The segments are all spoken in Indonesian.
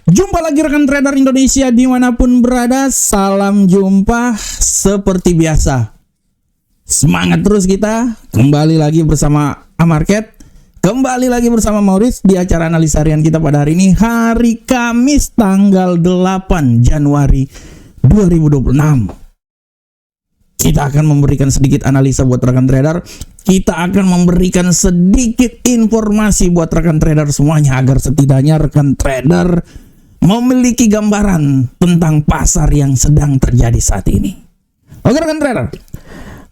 Jumpa lagi rekan trader Indonesia dimanapun berada. Salam jumpa seperti biasa. Semangat terus kita. Kembali lagi bersama Amarket. Kembali lagi bersama Maurice di acara analisa harian kita pada hari ini. Hari Kamis tanggal 8 Januari 2026. Kita akan memberikan sedikit analisa buat rekan trader. Kita akan memberikan sedikit informasi buat rekan trader semuanya, agar setidaknya rekan trader memiliki gambaran tentang pasar yang sedang terjadi saat ini. Oke rekan trader,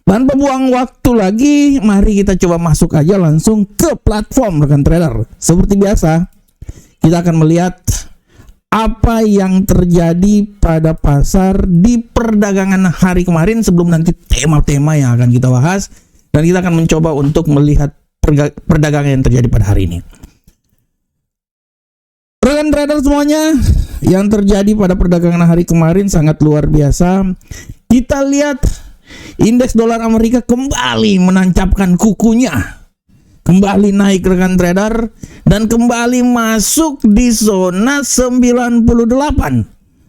tanpa buang waktu lagi, mari kita coba masuk aja langsung ke platform rekan trader. Seperti biasa, kita akan melihat apa yang terjadi pada pasar di perdagangan hari kemarin sebelum nanti tema-tema yang akan kita bahas. Dan kita akan mencoba untuk melihat perdagangan yang terjadi pada hari ini. Rekan trader semuanya, yang terjadi pada perdagangan hari kemarin sangat luar biasa. Kita lihat indeks dolar Amerika kembali menancapkan kukunya. Kembali naik rekan trader dan kembali masuk di zona 98.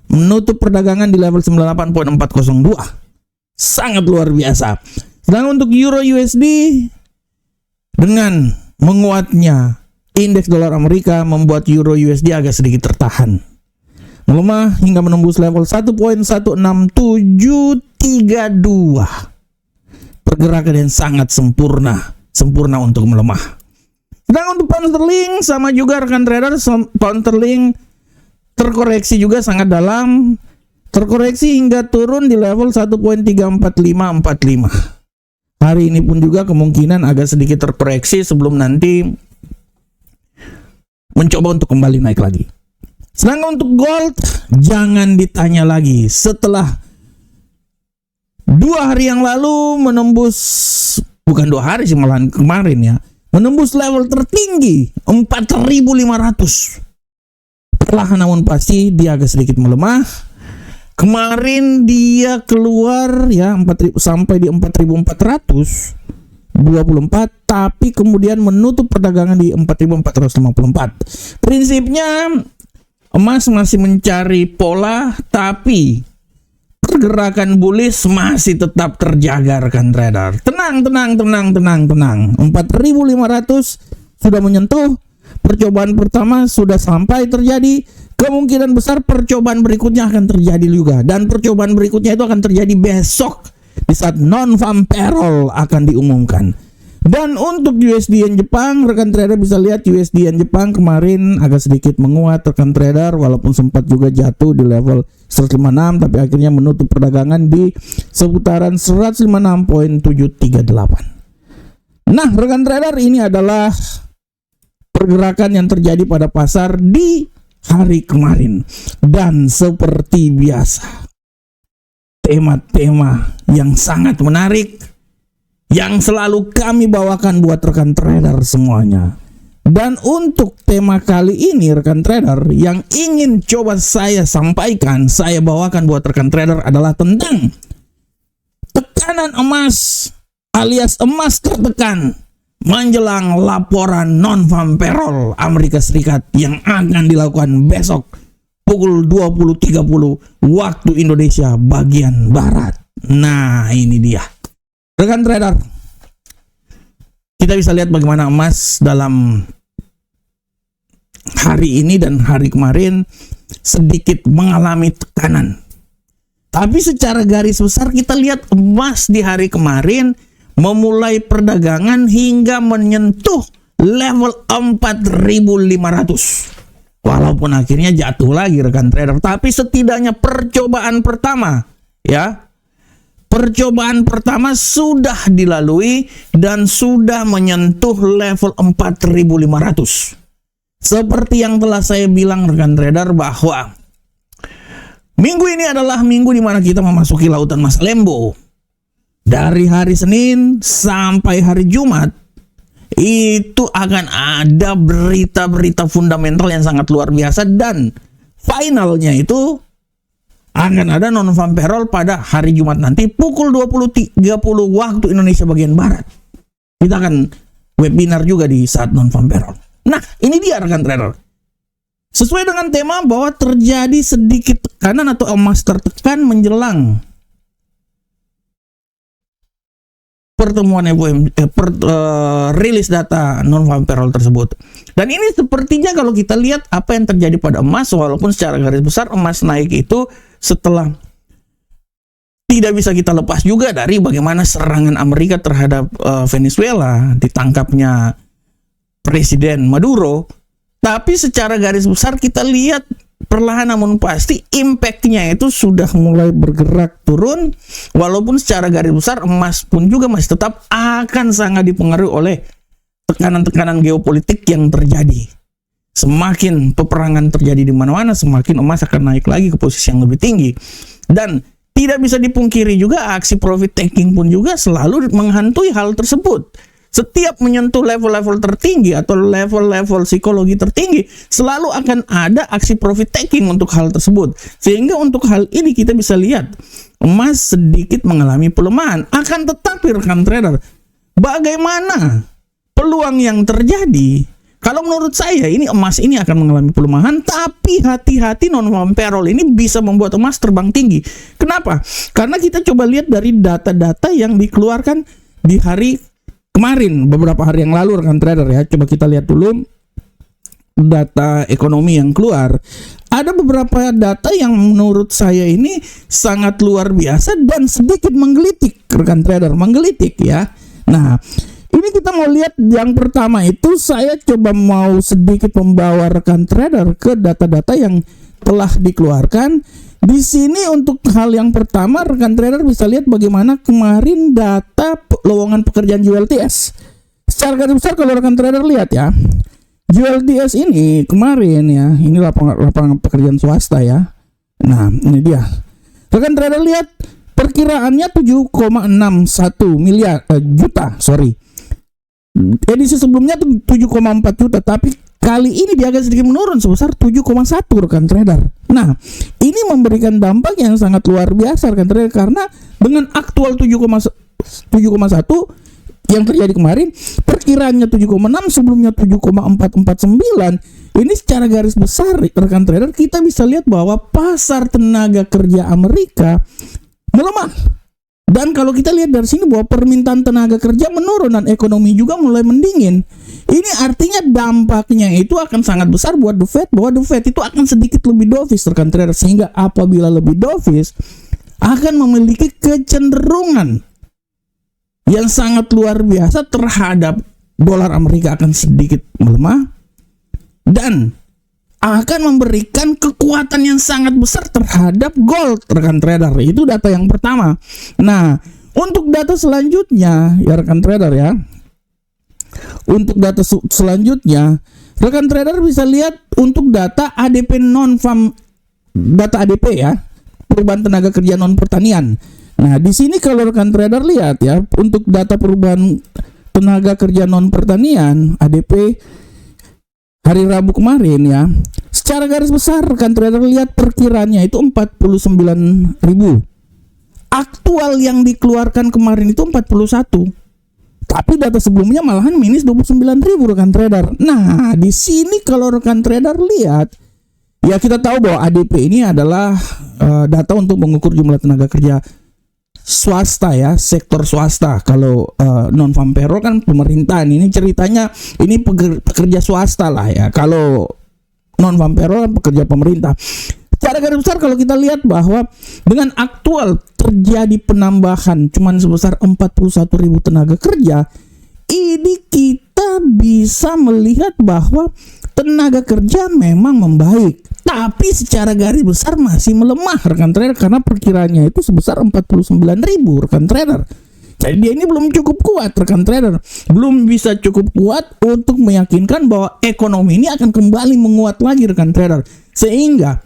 Menutup perdagangan di level 98.402. Sangat luar biasa. Sedangkan untuk Euro USD, dengan menguatnya indeks dolar Amerika membuat Euro USD agak sedikit tertahan, melemah hingga menembus level 1.16732. Pergerakan yang sangat sempurna untuk melemah. Sedangkan untuk pound sterling sama juga rekan trader, pound sterling terkoreksi juga sangat dalam, terkoreksi hingga turun di level 1.34545. Hari ini pun juga kemungkinan agak sedikit terkoreksi sebelum nanti mencoba untuk kembali naik lagi. Sedangkan untuk gold, jangan ditanya lagi. Setelah 2 hari yang lalu menembus, bukan 2 hari sih, malahan kemarin ya, menembus level tertinggi 4.500. Perlahan namun pasti dia agak sedikit melemah. Kemarin dia keluar ya sampai di 4.424, tapi kemudian menutup perdagangan di 4.454. Prinsipnya emas masih mencari pola, tapi pergerakan bullish masih tetap terjaga rekan trader. Tenang. 4.500 sudah menyentuh. Percobaan pertama sudah sampai terjadi. Kemungkinan besar percobaan berikutnya akan terjadi juga. Dan percobaan berikutnya itu akan terjadi besok di saat non-farm payroll akan diumumkan. Dan untuk USD Yen Jepang, rekan trader bisa lihat USD Yen Jepang kemarin agak sedikit menguat rekan trader, walaupun sempat juga jatuh di level 156, tapi akhirnya menutup perdagangan di seputaran 156.738. Nah rekan trader, ini adalah pergerakan yang terjadi pada pasar di hari kemarin. Dan seperti biasa, tema-tema yang sangat menarik yang selalu kami bawakan buat rekan trader semuanya. Dan untuk tema kali ini rekan trader, yang ingin coba saya sampaikan, saya bawakan buat rekan trader adalah tentang tekanan emas alias emas tertekan menjelang laporan non-farm payroll Amerika Serikat yang akan dilakukan besok pukul 20.30 waktu Indonesia bagian Barat. Nah ini dia rekan trader, kita bisa lihat bagaimana emas dalam hari ini dan hari kemarin sedikit mengalami tekanan. Tapi secara garis besar kita lihat emas di hari kemarin memulai perdagangan hingga menyentuh level 4.500. Walaupun akhirnya jatuh lagi rekan trader, tapi setidaknya percobaan pertama ya. Percobaan pertama sudah dilalui dan sudah menyentuh level 4.500. Seperti yang telah saya bilang rekan trader, bahwa minggu ini adalah minggu di mana kita memasuki lautan Mas Lembo. Dari hari Senin sampai hari Jumat itu akan ada berita-berita fundamental yang sangat luar biasa, dan finalnya itu akan ada non-farm payroll pada hari Jumat nanti pukul 20.30 waktu Indonesia bagian Barat. Kita akan webinar juga di saat non-farm payroll. Nah, ini dia rekan trader. Sesuai dengan tema bahwa terjadi sedikit tekanan atau emas tertekan menjelang pertemuan rilis data non-farm payroll tersebut. Dan ini sepertinya kalau kita lihat apa yang terjadi pada emas, walaupun secara garis besar emas naik itu setelah tidak bisa kita lepas juga dari bagaimana serangan Amerika terhadap Venezuela, ditangkapnya Presiden Maduro. Tapi secara garis besar kita lihat perlahan namun pasti impact-nya itu sudah mulai bergerak turun, walaupun secara garis besar emas pun juga masih tetap akan sangat dipengaruhi oleh tekanan-tekanan geopolitik yang terjadi. Semakin peperangan terjadi di mana-mana, semakin emas akan naik lagi ke posisi yang lebih tinggi. Dan tidak bisa dipungkiri juga aksi profit taking pun juga selalu menghantui hal tersebut. Setiap menyentuh level-level tertinggi atau level-level psikologi tertinggi, selalu akan ada aksi profit taking untuk hal tersebut. Sehingga untuk hal ini kita bisa lihat emas sedikit mengalami pelemahan. Akan tetapi rekan trader, bagaimana peluang yang terjadi? Kalau menurut saya ini emas ini akan mengalami pelemahan, tapi hati-hati non-farm payroll ini bisa membuat emas terbang tinggi. Kenapa? Karena kita coba lihat dari data-data yang dikeluarkan di hari kemarin, beberapa hari yang lalu rekan trader ya. Coba kita lihat dulu data ekonomi yang keluar. Ada beberapa data yang menurut saya ini sangat luar biasa dan sedikit menggelitik rekan trader, menggelitik ya. Nah, ini kita mau lihat yang pertama itu, saya coba mau sedikit membawa rekan trader ke data-data yang telah dikeluarkan. Di sini untuk hal yang pertama rekan trader bisa lihat bagaimana kemarin data lowongan pekerjaan JLTS. Secara garis besar kalau rekan trader lihat ya, JLTS ini kemarin ya, ini lapangan pekerjaan swasta ya. Nah, ini dia. Rekan trader lihat perkiraannya 7,61 juta, edisi sebelumnya 7,4 juta, tapi kali ini dia agak sedikit menurun sebesar 7,1 rekan trader. Nah, ini memberikan dampak yang sangat luar biasa rekan trader, karena dengan aktual 7,1 yang terjadi kemarin, perkiraannya 7,6, sebelumnya 7,449. Ini secara garis besar rekan trader kita bisa lihat bahwa pasar tenaga kerja Amerika melemah. Dan kalau kita lihat dari sini bahwa permintaan tenaga kerja menurun dan ekonomi juga mulai mendingin. Ini artinya dampaknya itu akan sangat besar buat The Fed, bahwa The Fed itu akan sedikit lebih dovish rekan trader, sehingga apabila lebih dovish akan memiliki kecenderungan yang sangat luar biasa terhadap dolar Amerika akan sedikit melemah dan akan memberikan kekuatan yang sangat besar terhadap gold rekan trader. Itu data yang pertama. Nah, untuk data selanjutnya ya rekan trader ya, untuk data selanjutnya rekan trader bisa lihat untuk data ADP non-farm, data ADP ya, perubahan tenaga kerja non pertanian. Nah, di sini kalau rekan trader lihat ya, untuk data perubahan tenaga kerja non pertanian ADP hari Rabu kemarin ya, secara garis besar rekan trader lihat perkiranya itu 49.000. Aktual yang dikeluarkan kemarin itu 41. Tapi data sebelumnya malahan minus 29.000 rekan trader. Nah, di sini kalau rekan trader lihat, ya kita tahu bahwa ADP ini adalah data untuk mengukur jumlah tenaga kerja swasta ya, sektor swasta. Kalau non-farm payroll kan pemerintahan, ini ceritanya ini pekerja swasta lah ya. Kalau non-farm payroll kan pekerja pemerintah. Secara garis besar kalau kita lihat bahwa dengan aktual terjadi penambahan cuman sebesar 41.000 tenaga kerja, ini kita bisa melihat bahwa tenaga kerja memang membaik, tapi secara garis besar masih melemah rekan trader, karena perkiraannya itu sebesar 49.000 rekan trader. Jadi dia ini belum cukup kuat rekan trader, belum bisa cukup kuat untuk meyakinkan bahwa ekonomi ini akan kembali menguat lagi rekan trader. Sehingga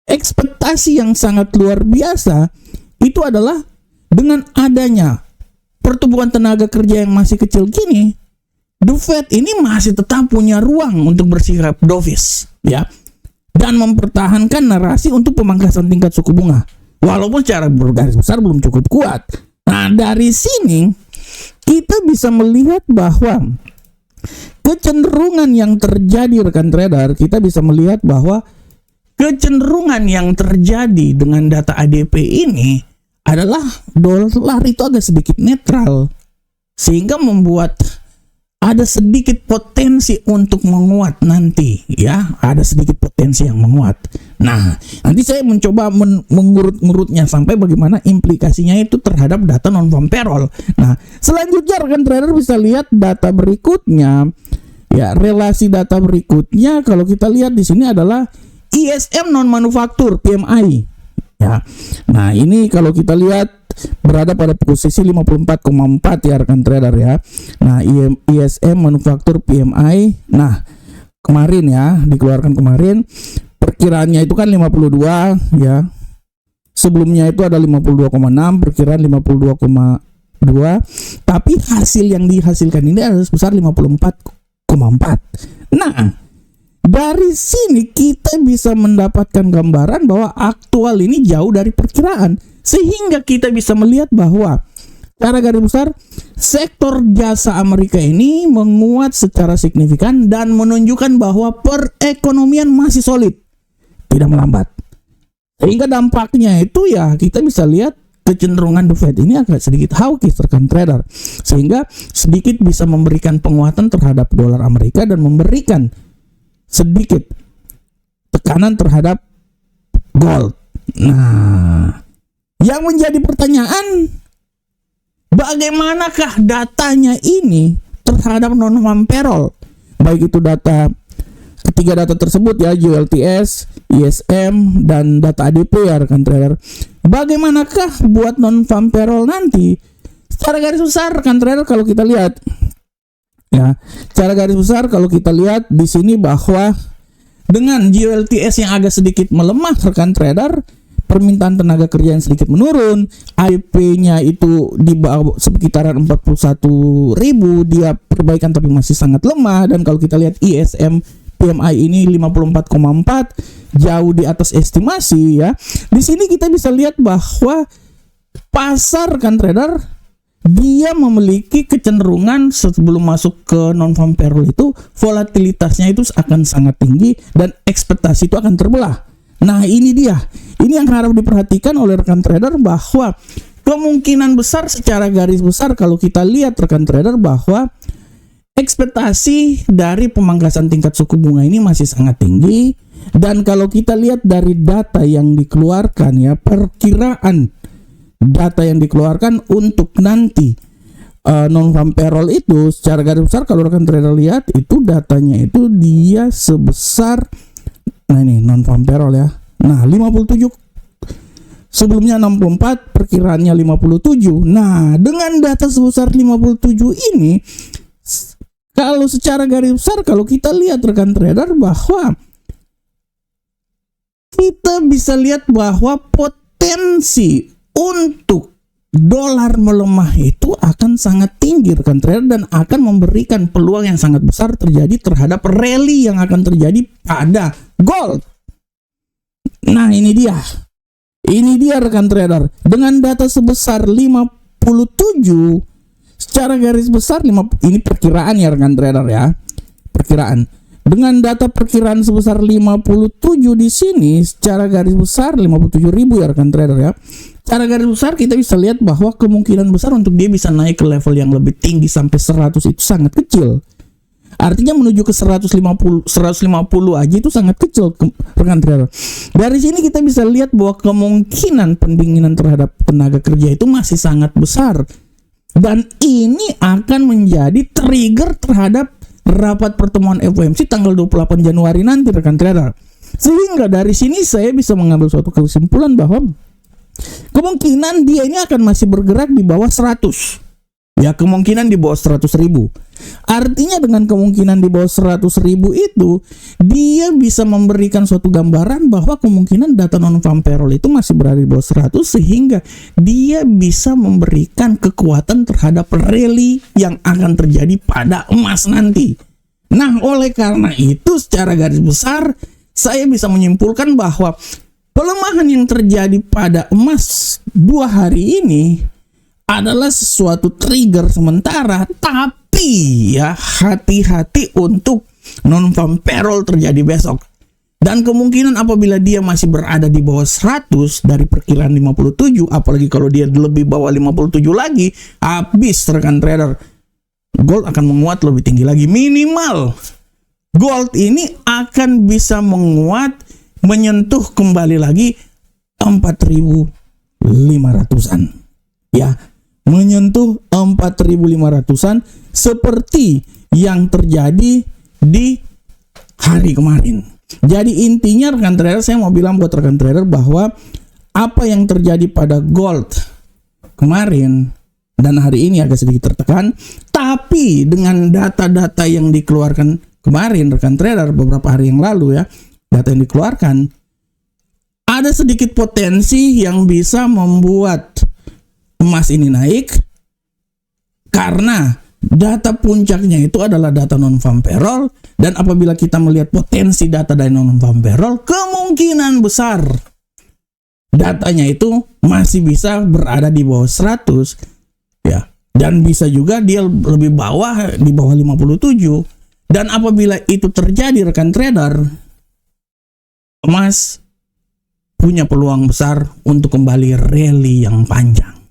ekspektasi yang sangat luar biasa itu adalah dengan adanya pertumbuhan tenaga kerja yang masih kecil gini, The Fed ini masih tetap punya ruang untuk bersikap dovish ya, dan mempertahankan narasi untuk pemangkasan tingkat suku bunga walaupun secara garis besar belum cukup kuat. Nah, dari sini kita bisa melihat bahwa kecenderungan yang terjadi rekan trader, kita bisa melihat bahwa kecenderungan yang terjadi dengan data ADP ini adalah dolar itu agak sedikit netral, sehingga membuat ada sedikit potensi untuk menguat nanti, ya, ada sedikit potensi yang menguat. Nah, nanti saya mencoba mengurut-ngurutnya sampai bagaimana implikasinya itu terhadap data non-farm payroll. Nah, selanjutnya rekan trader bisa lihat data berikutnya, ya, relasi data berikutnya. Kalau kita lihat di sini adalah ISM non manufaktur PMI, ya. Nah, ini kalau kita lihat berada pada posisi 54,4 ya rekan trader ya. Nah, ISM manufaktur PMI, nah kemarin ya, dikeluarkan kemarin, perkiraannya itu kan 52 ya. Sebelumnya itu ada 52,6, perkiraan 52,2, tapi hasil yang dihasilkan ini adalah sebesar 54,4. Nah, dari sini kita bisa mendapatkan gambaran bahwa aktual ini jauh dari perkiraan, sehingga kita bisa melihat bahwa secara garis besar sektor jasa Amerika ini menguat secara signifikan dan menunjukkan bahwa perekonomian masih solid, tidak melambat. Sehingga dampaknya itu ya kita bisa lihat kecenderungan The Fed ini agak sedikit hawkish rekan trader, sehingga sedikit bisa memberikan penguatan terhadap dolar Amerika dan memberikan sedikit tekanan terhadap gold. Nah, yang menjadi pertanyaan, bagaimanakah datanya ini terhadap non-farm payroll? Baik itu data, ketiga data tersebut ya, ULTS, ISM, dan data ADP ya rekan trader. Bagaimanakah buat non-farm payroll nanti? Secara garis besar rekan trader kalau kita lihat, ya, secara garis besar kalau kita lihat di sini bahwa dengan ULTS yang agak sedikit melemah rekan trader, permintaan tenaga kerja yang sedikit menurun, ADP-nya itu di bawah sekitaran 41.000, dia perbaikan tapi masih sangat lemah. Dan kalau kita lihat ISM PMI ini 54,4, jauh di atas estimasi ya. Di sini kita bisa lihat bahwa pasar rekan trader dia memiliki kecenderungan sebelum masuk ke non-farm payroll itu volatilitasnya itu akan sangat tinggi dan ekspektasi itu akan terbelah. Nah, ini dia. Ini yang harus diperhatikan oleh rekan trader, bahwa kemungkinan besar secara garis besar kalau kita lihat rekan trader bahwa ekspektasi dari pemangkasan tingkat suku bunga ini masih sangat tinggi. Dan kalau kita lihat dari data yang dikeluarkan ya, perkiraan data yang dikeluarkan untuk nanti non-farm payroll itu secara garis besar kalau rekan trader lihat itu datanya itu dia sebesar, nah ini non-farm payroll ya, nah 57, sebelumnya 64, perkiraannya 57. Nah, dengan data sebesar 57 ini, kalau secara garis besar kalau kita lihat rekan trader bahwa kita bisa lihat bahwa potensi untuk dolar melemah itu akan sangat tinggi rekan trader, dan akan memberikan peluang yang sangat besar terjadi terhadap rally yang akan terjadi pada gold. Nah, ini dia rekan trader, dengan data sebesar 57 secara garis besar, ini perkiraan ya rekan trader ya, perkiraan. Dengan data perkiraan sebesar 57 di sini secara garis besar 57.000 ya rekan trader ya. Secara garis besar kita bisa lihat bahwa kemungkinan besar untuk dia bisa naik ke level yang lebih tinggi sampai 100 itu sangat kecil. Artinya menuju ke 150 aja itu sangat kecil rekan trader. Dari sini kita bisa lihat bahwa kemungkinan pendinginan terhadap tenaga kerja itu masih sangat besar. Dan ini akan menjadi trigger terhadap rapat pertemuan FOMC tanggal 28 Januari nanti rekan trader. Sehingga dari sini saya bisa mengambil suatu kesimpulan bahwa kemungkinan dia ini akan masih bergerak di bawah 100. Ya, kemungkinan di bawah 100.000. Artinya dengan kemungkinan di bawah 100.000 itu dia bisa memberikan suatu gambaran bahwa kemungkinan data non-farm payroll itu masih berada di bawah 100, sehingga dia bisa memberikan kekuatan terhadap rally yang akan terjadi pada emas nanti. Nah, oleh karena itu secara garis besar saya bisa menyimpulkan bahwa pelemahan yang terjadi pada emas 2 hari ini adalah sesuatu trigger sementara, tapi ya hati-hati untuk non-farm payroll terjadi besok. Dan kemungkinan apabila dia masih berada di bawah 100 dari perkiraan 57, apalagi kalau dia lebih bawah 57 lagi, habis rekan trader. Gold akan menguat lebih tinggi lagi. Minimal gold ini akan bisa menguat, menyentuh kembali lagi 4.500-an. Ya, menyentuh 4.500-an seperti yang terjadi di hari kemarin. Jadi intinya rekan trader, saya mau bilang buat rekan trader bahwa apa yang terjadi pada gold kemarin dan hari ini agak sedikit tertekan, tapi dengan data-data yang dikeluarkan kemarin rekan trader beberapa hari yang lalu ya, data yang dikeluarkan, ada sedikit potensi yang bisa membuat emas ini naik karena data puncaknya itu adalah data non-farm payroll, dan apabila kita melihat potensi data dari non-farm payroll, kemungkinan besar datanya itu masih bisa berada di bawah 100 ya, dan bisa juga dia lebih bawah, di bawah 57. Dan apabila itu terjadi rekan trader, emas punya peluang besar untuk kembali rally yang panjang.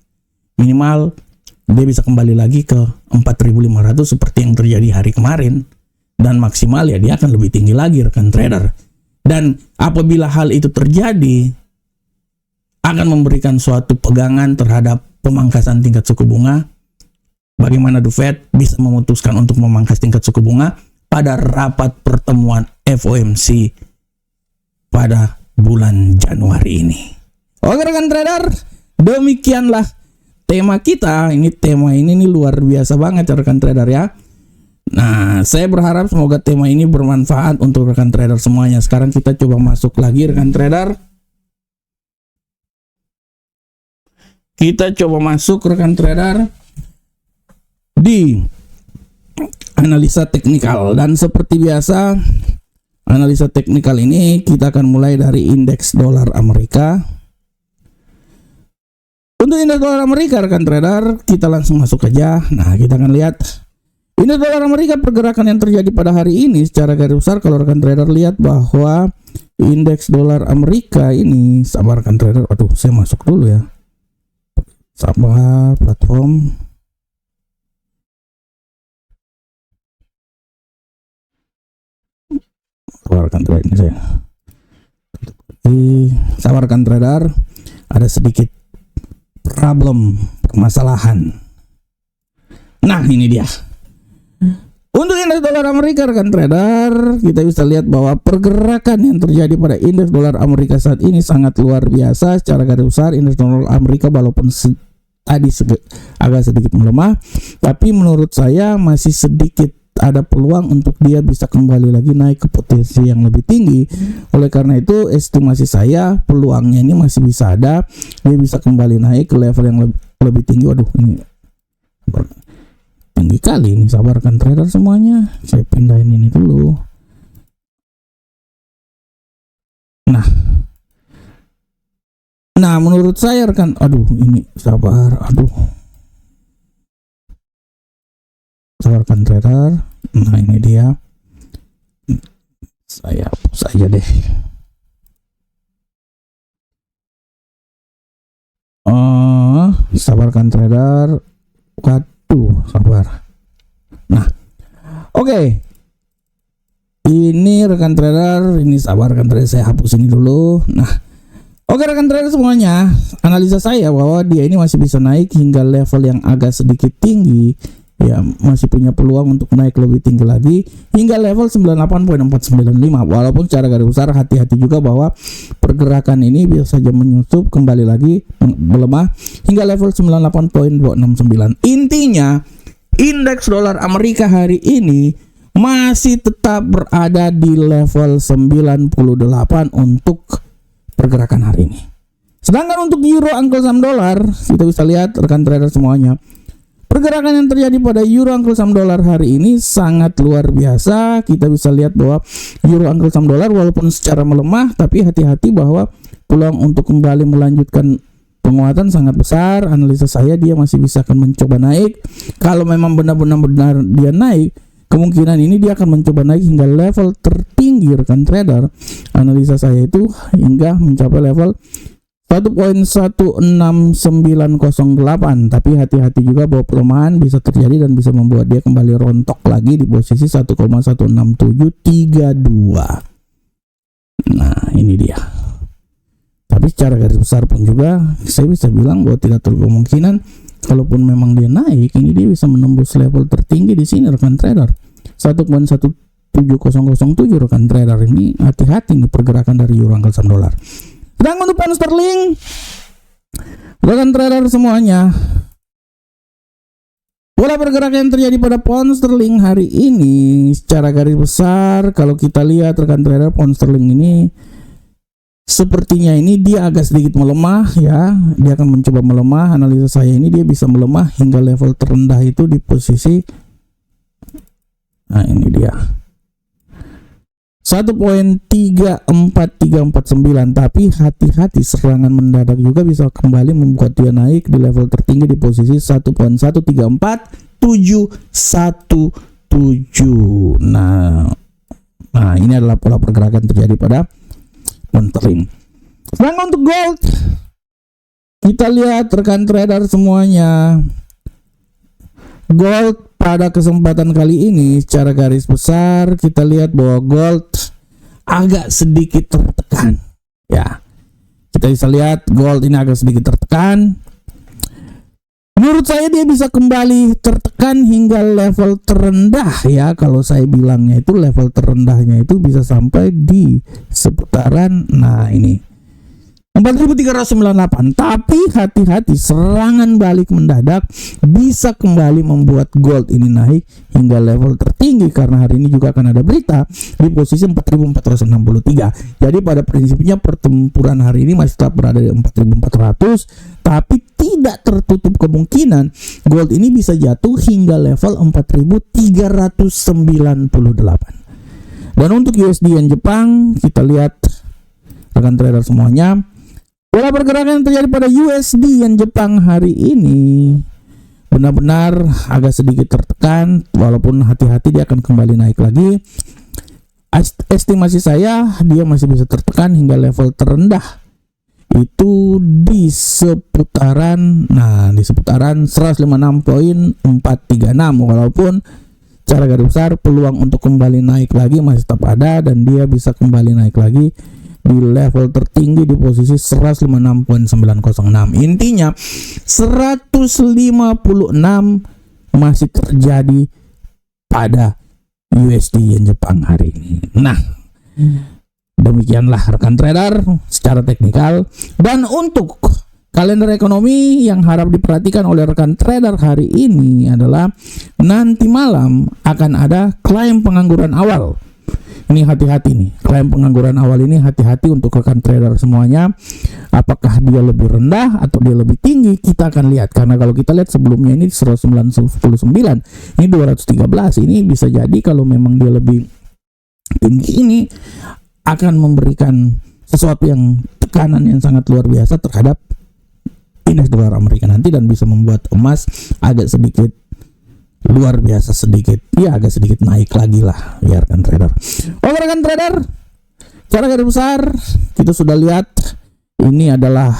Minimal dia bisa kembali lagi ke 4.500 seperti yang terjadi hari kemarin, dan maksimal ya dia akan lebih tinggi lagi rekan trader. Dan apabila hal itu terjadi, akan memberikan suatu pegangan terhadap pemangkasan tingkat suku bunga. Bagaimana The Fed bisa memutuskan untuk memangkas tingkat suku bunga pada rapat pertemuan FOMC pada bulan Januari ini. Oke rekan trader, demikianlah tema kita. Tema ini nih luar biasa banget ya rekan trader ya. Nah, saya berharap semoga tema ini bermanfaat untuk rekan trader semuanya. Sekarang kita coba masuk lagi rekan trader. Kita coba masuk rekan trader di analisa teknikal, dan seperti biasa analisa teknikal ini kita akan mulai dari indeks dolar Amerika. Untuk indeks dolar Amerika rekan trader, kita langsung masuk aja. Nah, kita akan lihat indeks dolar Amerika, pergerakan yang terjadi pada hari ini secara garis besar. Kalau rekan trader lihat bahwa indeks dolar Amerika ini, sabar rekan trader, aduh saya masuk dulu ya, sabar platform. Sabarkan trader ini saya. Sabarkan trader, ada sedikit permasalahan. Nah, ini dia. Untuk indeks dolar Amerika rekan trader, kita bisa lihat bahwa pergerakan yang terjadi pada indeks dolar Amerika saat ini sangat luar biasa. Secara garis besar indeks dolar Amerika walaupun tadi agak sedikit melemah, tapi menurut saya masih sedikit ada peluang untuk dia bisa kembali lagi naik ke potensi yang lebih tinggi. Oleh karena itu estimasi saya peluangnya ini masih bisa ada, dia bisa kembali naik ke level yang lebih tinggi. Waduh, ini tinggi kali ini. Sabarkan trader semuanya, saya pindahin ini dulu. Nah menurut saya rekan, aduh ini sabar, sabarkan trader. Nah ini dia, saya hapus aja deh. Sabarkan trader, waduh sabar. Nah oke. Ini rekan trader, ini sabarkan trader, saya hapus ini dulu. Nah oke rekan trader semuanya, analisa saya bahwa dia ini masih bisa naik hingga level yang agak sedikit tinggi. Ya, masih punya peluang untuk naik lebih tinggi lagi hingga level 98.495. Walaupun secara garis besar hati-hati juga bahwa pergerakan ini bisa saja menyusup kembali lagi melemah hingga level 98.269. Intinya indeks dolar Amerika hari ini masih tetap berada di level 98 untuk pergerakan hari ini. Sedangkan untuk euro angkel saham dolar, kita bisa lihat rekan trader semuanya, pergerakan yang terjadi pada euro angkel saham dolar hari ini sangat luar biasa. Kita bisa lihat bahwa euro angkel saham dolar walaupun secara melemah, tapi hati-hati bahwa peluang untuk kembali melanjutkan penguatan sangat besar. Analisa saya dia masih bisa akan mencoba naik. Kalau memang benar-benar dia naik, kemungkinan ini dia akan mencoba naik hingga level tertinggi rekan trader. Analisa saya itu hingga mencapai level 1.16908, tapi hati-hati juga bahwa pelemahan bisa terjadi dan bisa membuat dia kembali rontok lagi di posisi 1,16732. Nah, ini dia. Tapi secara garis besar pun juga saya bisa bilang bahwa tidak terlalu kemungkinan, kalaupun memang dia naik, ini dia bisa menembus level tertinggi di sini rekan trader. 1.17007 rekan trader. Ini hati-hati nih pergerakan dari euro angka saham dolar. Sedang untuk pound sterling, rekan trader semuanya, pola pergerakan yang terjadi pada pound sterling hari ini secara garis besar, kalau kita lihat rekan trader, pound sterling ini sepertinya ini dia agak sedikit melemah ya. Dia akan mencoba melemah. Analisa saya ini dia bisa melemah hingga level terendah itu di posisi, nah ini dia, 1.34349. Tapi hati-hati, serangan mendadak juga bisa kembali membuat dia naik di level tertinggi di posisi 1.134.717. Nah ini adalah pola pergerakan terjadi pada pound sterling. Sedangkan untuk gold, kita lihat rekan trader semuanya, gold pada kesempatan kali ini secara garis besar kita lihat bahwa gold agak sedikit tertekan ya. Kita bisa lihat gold ini agak sedikit tertekan. Menurut saya dia bisa kembali tertekan hingga level terendah ya. Kalau saya bilangnya itu level terendahnya itu bisa sampai di seputaran, nah ini 4.398. Tapi hati-hati, serangan balik mendadak bisa kembali membuat gold ini naik hingga level tertinggi, karena hari ini juga akan ada berita di posisi 4.463. Jadi pada prinsipnya pertempuran hari ini masih tetap berada di 4.400, tapi tidak tertutup kemungkinan gold ini bisa jatuh hingga level 4.398. Dan untuk USD yen Jepang, kita lihat rekan trader semuanya, pola pergerakan yang terjadi pada USD yen Jepang hari ini benar-benar agak sedikit tertekan, walaupun hati-hati dia akan kembali naik lagi. Estimasi saya dia masih bisa tertekan hingga level terendah itu di seputaran, nah di seputaran 156.436, walaupun secara garis besar peluang untuk kembali naik lagi masih tetap ada dan dia bisa kembali naik lagi di level tertinggi di posisi 156.906. Intinya 156 masih terjadi pada USD yen Jepang hari ini. Nah, demikianlah rekan trader secara teknikal. Dan untuk kalender ekonomi yang harap diperhatikan oleh rekan trader hari ini adalah nanti malam akan ada klaim pengangguran awal. Ini hati-hati nih, klaim pengangguran awal ini hati-hati untuk rekan trader semuanya. Apakah dia lebih rendah atau dia lebih tinggi, kita akan lihat. Karena kalau kita lihat sebelumnya ini 199, ini 213. Ini bisa jadi kalau memang dia lebih tinggi ini akan memberikan sesuatu yang tekanan yang sangat luar biasa terhadap indeks dolar Amerika nanti, dan bisa membuat emas agak sedikit luar biasa sedikit, ya agak sedikit naik lagi lah ya rekan trader. Oke rekan trader, secara garis besar kita sudah lihat ini adalah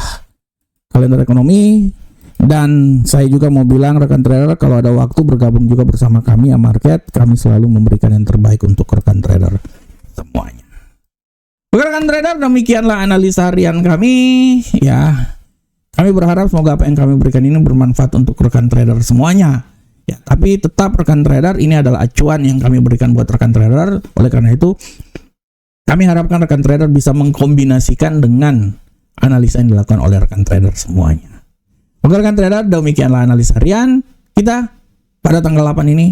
kalender ekonomi, dan saya juga mau bilang rekan trader kalau ada waktu bergabung juga bersama kami ya market, kami selalu memberikan yang terbaik untuk rekan trader semuanya. Oke rekan trader, demikianlah analisa harian kami ya. Kami berharap semoga apa yang kami berikan ini bermanfaat untuk rekan trader semuanya. Ya, tapi tetap rekan trader ini adalah acuan yang kami berikan buat rekan trader. Oleh karena itu, kami harapkan rekan trader bisa mengkombinasikan dengan analisa yang dilakukan oleh rekan trader semuanya. Oke rekan trader, demikianlah analisa harian kita pada tanggal 8 ini.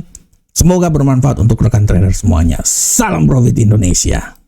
Semoga bermanfaat untuk rekan trader semuanya. Salam profit Indonesia.